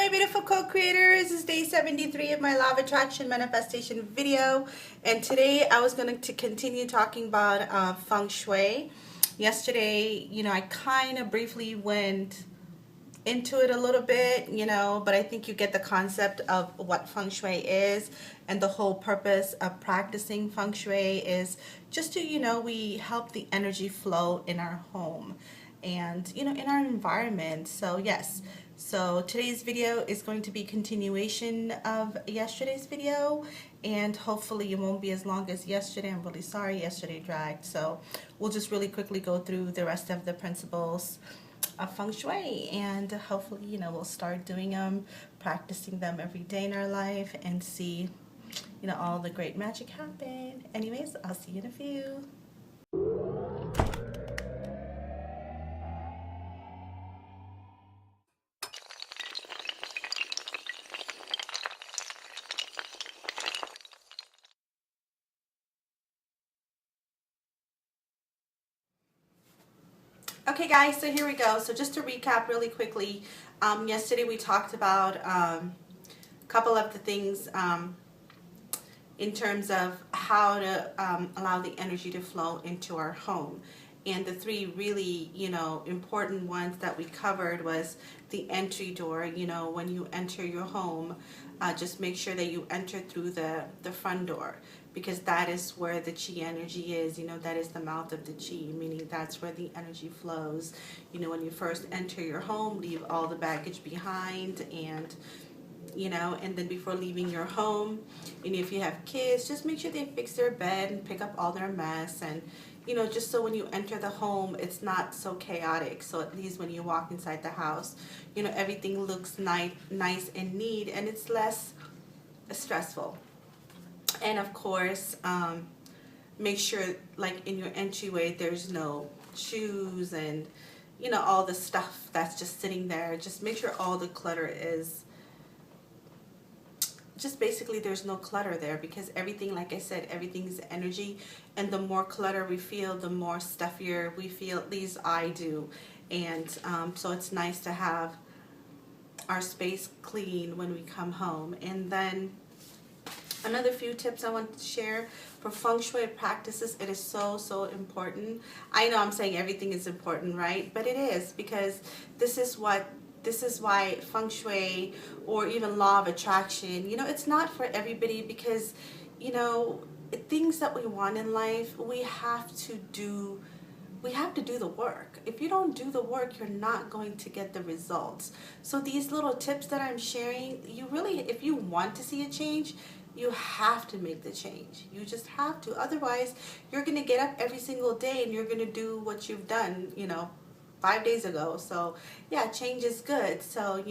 my beautiful co-creators. This is day 73 of my Law of Attraction Manifestation video. And today I was going to continue talking about Feng Shui. Yesterday, I kind of briefly went into it a little bit, but I think you get the concept of what Feng Shui is, and the whole purpose of practicing Feng Shui is just to, we help the energy flow in our home and, in our environment. So yes, so today's video is going to be continuation of yesterday's video, and hopefully it won't be as long as yesterday. I'm really sorry yesterday dragged, so we'll just really quickly go through the rest of the principles of Feng Shui, and hopefully we'll start doing them, practicing them every day in our life, and see all the great magic happen. Anyways, I'll see you in a few. Okay guys, so here we go. So just to recap really quickly, yesterday we talked about a couple of the things in terms of how to allow the energy to flow into our home. And the three really, important ones that we covered was the entry door. When you enter your home, just make sure that you enter through the front door, because that is where the chi energy is. That is the mouth of the chi, meaning that's where the energy flows. When you first enter your home, leave all the baggage behind, and and then before leaving your home, if you have kids, just make sure they fix their bed and pick up all their mess, and just so when you enter the home, it's not so chaotic. So at least when you walk inside the house, everything looks nice and neat, and it's less stressful. And of course, make sure, like in your entryway, there's no shoes and all the stuff that's just sitting there. Just make sure all the clutter is just basically there's no clutter there, because everything, like I said, everything's energy, and the more clutter we feel, the more stuffier we feel. At least I do. And so it's nice to have our space clean when we come home. And then another few tips I want to share for Feng Shui practices. It is so important. I know I'm saying everything is important, right? But it is, because this is why Feng Shui, or even Law of Attraction, it's not for everybody, because things that we want in life, we have to do the work. If you don't do the work, you're not going to get the results. So these little tips that I'm sharing, if you want to see a change, you have to make the change. You just have to. Otherwise, you're going to get up every single day and you're going to do what you've done, 5 days ago. So yeah, change is good. So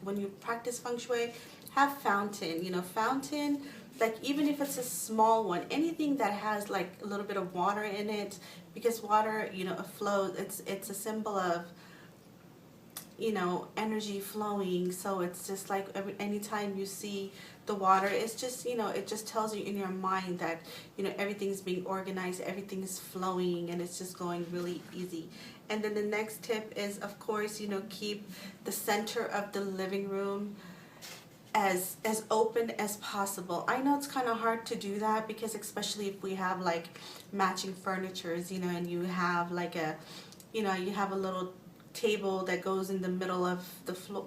when you practice Feng Shui, have fountain. Fountain, like even if it's a small one, anything that has like a little bit of water in it, because water, flows. It's a symbol of energy flowing. So it's just like anytime you see the water, it's just it just tells you in your mind that everything's being organized, everything's flowing, and it's just going really easy. And then the next tip is, of course, keep the center of the living room as open as possible. I know it's kind of hard to do that, because especially if we have like matching furnitures, and you have like you have a little table that goes in the middle of the floor,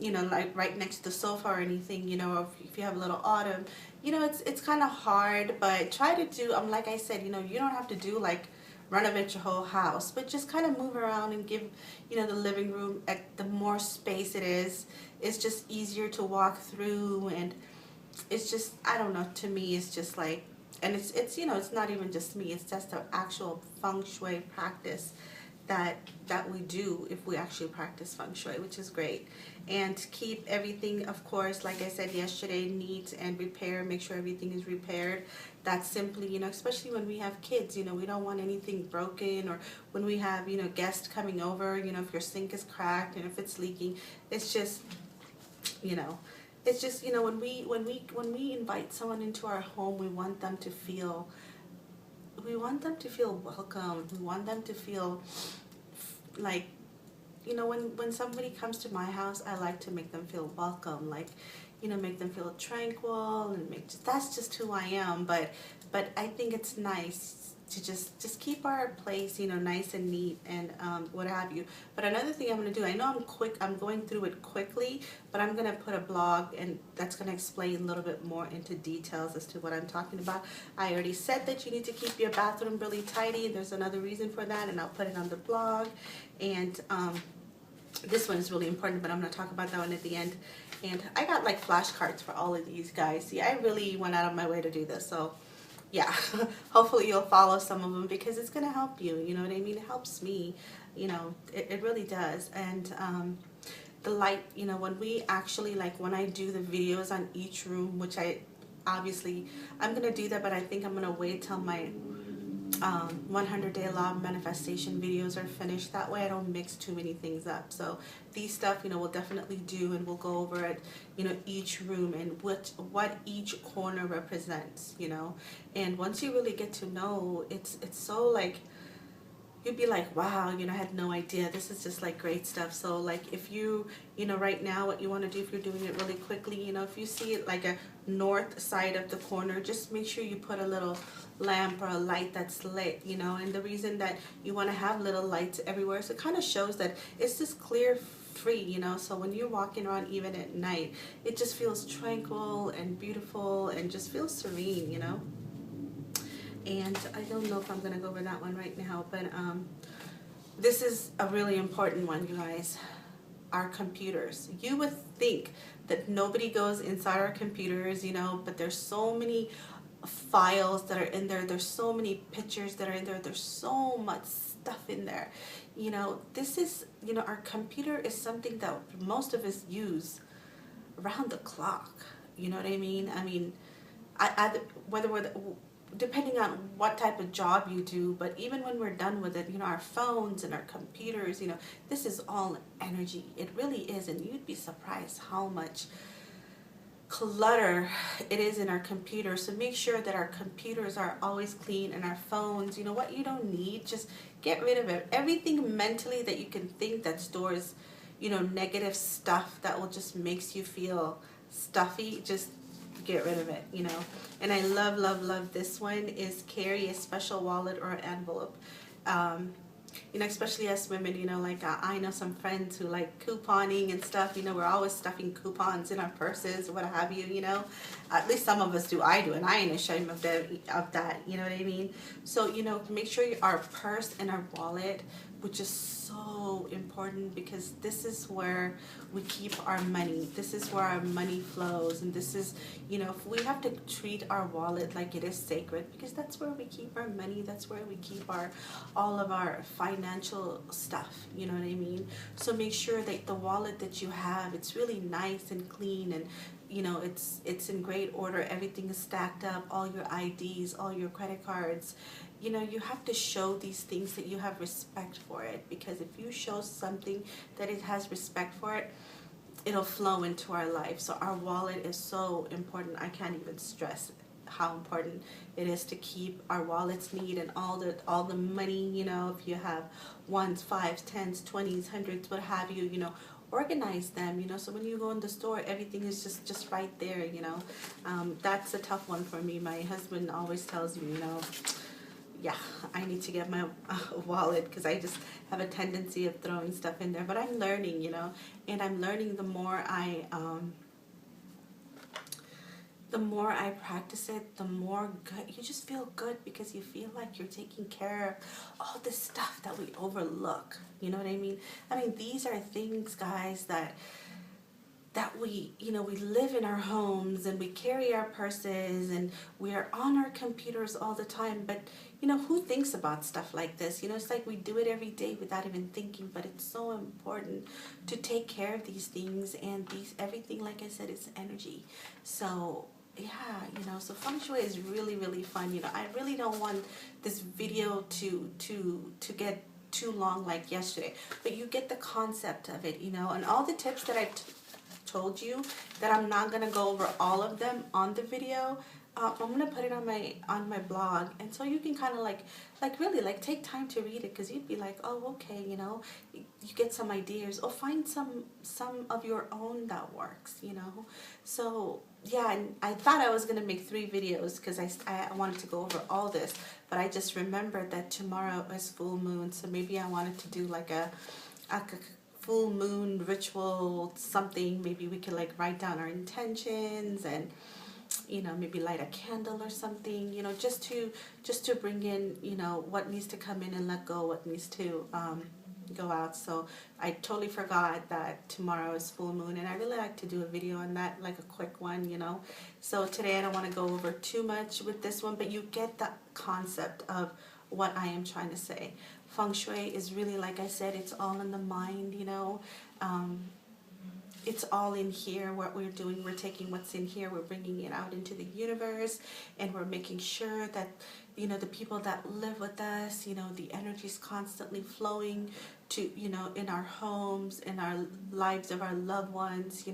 like right next to the sofa or anything, or if you have a little autumn, it's kind of hard. But try to do, like I said, you don't have to do like renovate your whole house, but just kind of move around and give the living room, the more space it is, it's just easier to walk through. And it's just, I don't know, to me it's just like, and it's it's not even just me, it's just the actual Feng Shui practice that we do if we actually practice Feng Shui, which is great. And keep everything, of course, like I said yesterday, neat and repair. Make sure everything is repaired. That's simply, especially when we have kids, we don't want anything broken, or when we have, guests coming over, if your sink is cracked and if it's leaking, it's just, it's just, when we invite someone into our home, we want them to feel welcome. We want them to feel like you know, when somebody comes to my house, I like to make them feel welcome, like, you know, make them feel tranquil, and that's just who I am. But I think it's nice to just keep our place, you know, nice and neat, and what have you. But another thing I'm going to do, I know I'm going through it quickly, but I'm going to put a blog, and that's going to explain a little bit more into details as to what I'm talking about. I already said that you need to keep your bathroom really tidy. There's another reason for that, and I'll put it on the blog. And this one is really important, but I'm going to talk about that one at the end. And I got like flashcards for all of these guys. See, I really went out of my way to do this, so yeah, hopefully you'll follow some of them, because it's going to help you, you know what I mean? It helps me, you know, it really does. And the light, you know, when we actually, like when I do the videos on each room, which I'm going to do that, but I think I'm going to wait till my 100-day law of manifestation videos are finished. That way I don't mix too many things up. So these stuff, you know, we'll definitely do, and we'll go over it, you know, each room and what each corner represents, you know. And once you really get to know, it's so like, you'd be like, wow, you know, I had no idea. This is just like great stuff. So like if you know, right now what you want to do, if you're doing it really quickly, you know, if you see it like a north side of the corner, just make sure you put a little lamp or a light that's lit, you know. And the reason that you want to have little lights everywhere, so it kind of shows that it's just clear free, you know. So when you're walking around even at night, it just feels tranquil and beautiful and just feels serene, you know. And I don't know if I'm going to go over that one right now, but this is a really important one, you guys. Our computers. You would think that nobody goes inside our computers, you know, but there's so many files that are in there. There's so many pictures that are in there. There's so much stuff in there. You know, this is, you know, our computer is something that most of us use around the clock. You know what I mean? I mean, depending on what type of job you do, but even when we're done with it, you know, our phones and our computers, you know, this is all energy. It really is, and you'd be surprised how much clutter it is in our computers. So make sure that our computers are always clean, and our phones, you know, what you don't need, just get rid of it. Everything mentally that you can think that stores, you know, negative stuff that will just makes you feel stuffy, just get rid of it, you know. And I love this one is carry a special wallet or an envelope. You know, especially as women, you know, like I know some friends who like couponing and stuff, you know, we're always stuffing coupons in our purses or what have you, you know. At least some of us do. I do, and I ain't ashamed of that, you know what I mean? So, you know, make sure our purse and our wallet, which is so important, because this is where we keep our money. This is where our money flows, and this is, you know, we have to treat our wallet like it is sacred, because that's where we keep our money. That's where we keep all of our financial stuff, you know what I mean? So make sure that the wallet that you have, it's really nice and clean, and you know, it's in great order. Everything is stacked up, all your IDs, all your credit cards. You know, you have to show these things that you have respect for it, because if you show something that it has respect for it, it'll flow into our life. So our wallet is so important. I can't even stress how important it is to keep our wallets neat, and all the money, you know, if you have ones, fives, tens, 20s, hundreds, what have you, you know, organize them, you know, so when you go in the store, everything is just right there, you know. That's a tough one for me. My husband always tells me, you know, yeah, I need to get my wallet, because I just have a tendency of throwing stuff in there. But I'm learning, you know, and I'm learning the more I practice it, the more good you just feel good, because you feel like you're taking care of all this stuff that we overlook. You know what I mean? I mean, these are things, guys, that we, you know, we live in our homes, and we carry our purses, and we are on our computers all the time. But, you know, who thinks about stuff like this? You know, it's like we do it every day without even thinking, but it's so important to take care of these things. And everything, like I said, is energy. So yeah, you know, so Feng Shui is really fun. You know, I really don't want this video to get too long like yesterday, but you get the concept of it, you know. And all the tips that I told you, that I'm not going to go over all of them on the video, I'm gonna put it on my blog, and so you can kind of like really like take time to read it, because you'd be like, oh, okay, you get some ideas, or find some of your own that works, So yeah, and I thought I was gonna make 3 videos because I wanted to go over all this, but I just remembered that tomorrow is full moon, so maybe I wanted to do like a full moon ritual something. Maybe we could like write down our intentions, and maybe light a candle or something, just to bring in, what needs to come in and let go, what needs to go out. So I totally forgot that tomorrow is full moon, and I really like to do a video on that, like a quick one, So today I don't want to go over too much with this one, but you get the concept of what I am trying to say. Feng Shui is really, like I said, it's all in the mind, it's all in here. What we're doing, we're taking what's in here, we're bringing it out into the universe, and we're making sure that the people that live with us, the energy is constantly flowing to, in our homes, in our lives of our loved ones,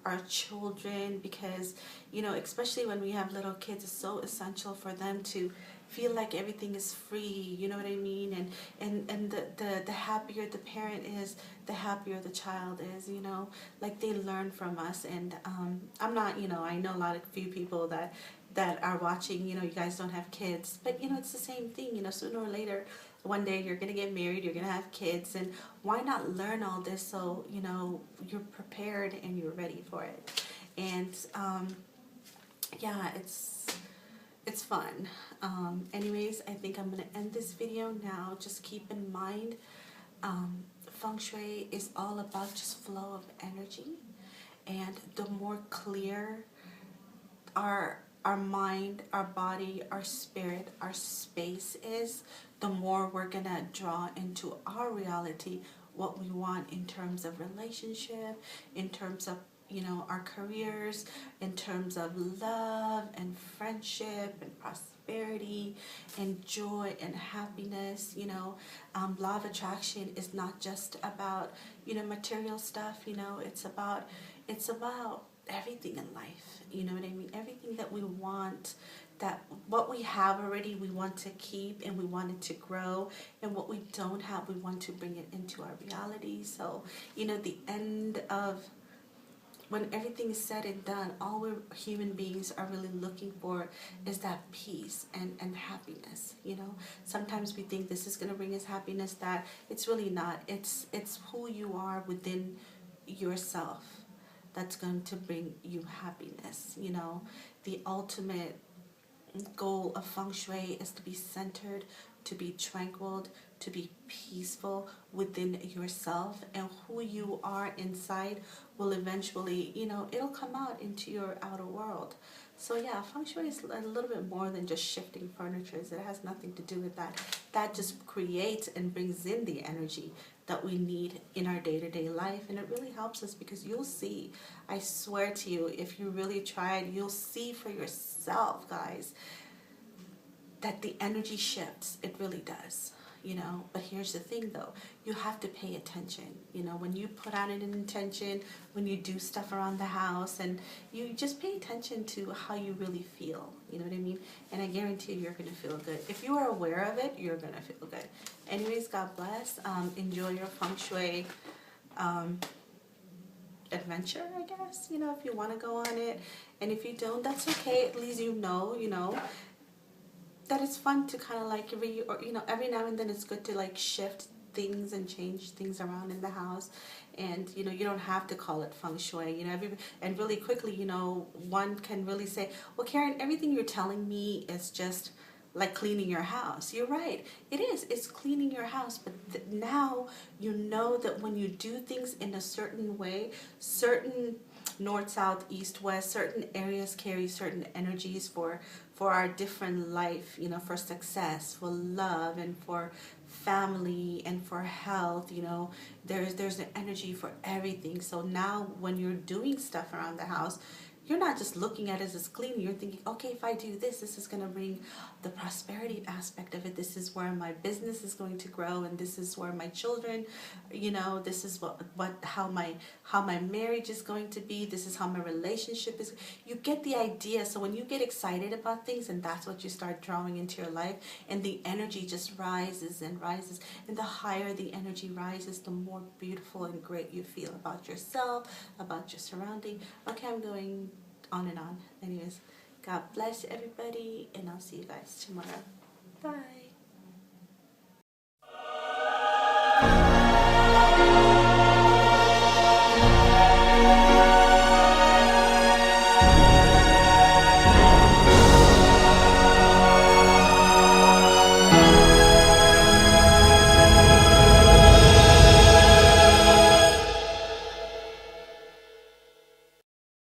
our children, because especially when we have little kids, it's so essential for them to feel like everything is free, you know what I mean? And the happier the parent is, the happier the child is, like they learn from us. And I'm not, I know a few people that are watching, you guys don't have kids, but it's the same thing, sooner or later, one day you're gonna get married, you're gonna have kids, and why not learn all this so you're prepared and you're ready for it. And yeah, it's fun. Anyways, I think I'm going to end this video now. Just keep in mind, Feng Shui is all about just flow of energy. And the more clear our mind, our body, our spirit, our space is, the more we're going to draw into our reality what we want in terms of relationship, in terms of our careers, in terms of love and friendship and prosperity and joy and happiness. Law of attraction is not just about material stuff. It's about everything in life. You know what I mean? Everything that we want, that what we have already, we want to keep, and we want it to grow, and what we don't have, we want to bring it into our reality. So the end of, when everything is said and done, all we human beings are really looking for is that peace and happiness. Sometimes we think this is going to bring us happiness, that it's really not. It's who you are within yourself that's going to bring you happiness. The ultimate goal of Feng Shui is to be centered, to be tranquil, to be peaceful within yourself, and who you are inside will eventually, it'll come out into your outer world. So yeah, Feng Shui is a little bit more than just shifting furniture. It has nothing to do with that. That just creates and brings in the energy that we need in our day-to-day life, and it really helps us, because you'll see, I swear to you, if you really try it, you'll see for yourself, guys, that the energy shifts. It really does. But here's the thing though, you have to pay attention. When you put out an intention, when you do stuff around the house, and you just pay attention to how you really feel, you know what I mean? And I guarantee you're going to feel good. If you are aware of it, you're going to feel good. Anyways, God bless. Enjoy your Feng Shui adventure, I guess, if you want to go on it. And if you don't, that's okay. At least that it's fun to kind of like every now and then it's good to like shift things and change things around in the house. And you don't have to call it Feng Shui. And really quickly, one can really say, well, Karen, everything you're telling me is just like cleaning your house. You're right, it is. It's cleaning your house. But now you know that when you do things in a certain way, certain north, south, east, west, certain areas carry certain energies for our different life, for success, for love, and for family, and for health. There's an energy for everything. So now when you're doing stuff around the house, you're not just looking at it as cleaning. You're thinking, okay, if I do this, this is going to bring the prosperity aspect of it. This is where my business is going to grow, and this is where my children, this is how my marriage is going to be. This is how my relationship is. You get the idea. So when you get excited about things, and that's what you start drawing into your life, and the energy just rises and rises, and the higher the energy rises, the more beautiful and great you feel about yourself, about your surrounding. Okay, I'm going on and on. Anyways, God bless everybody, and I'll see you guys tomorrow. Bye.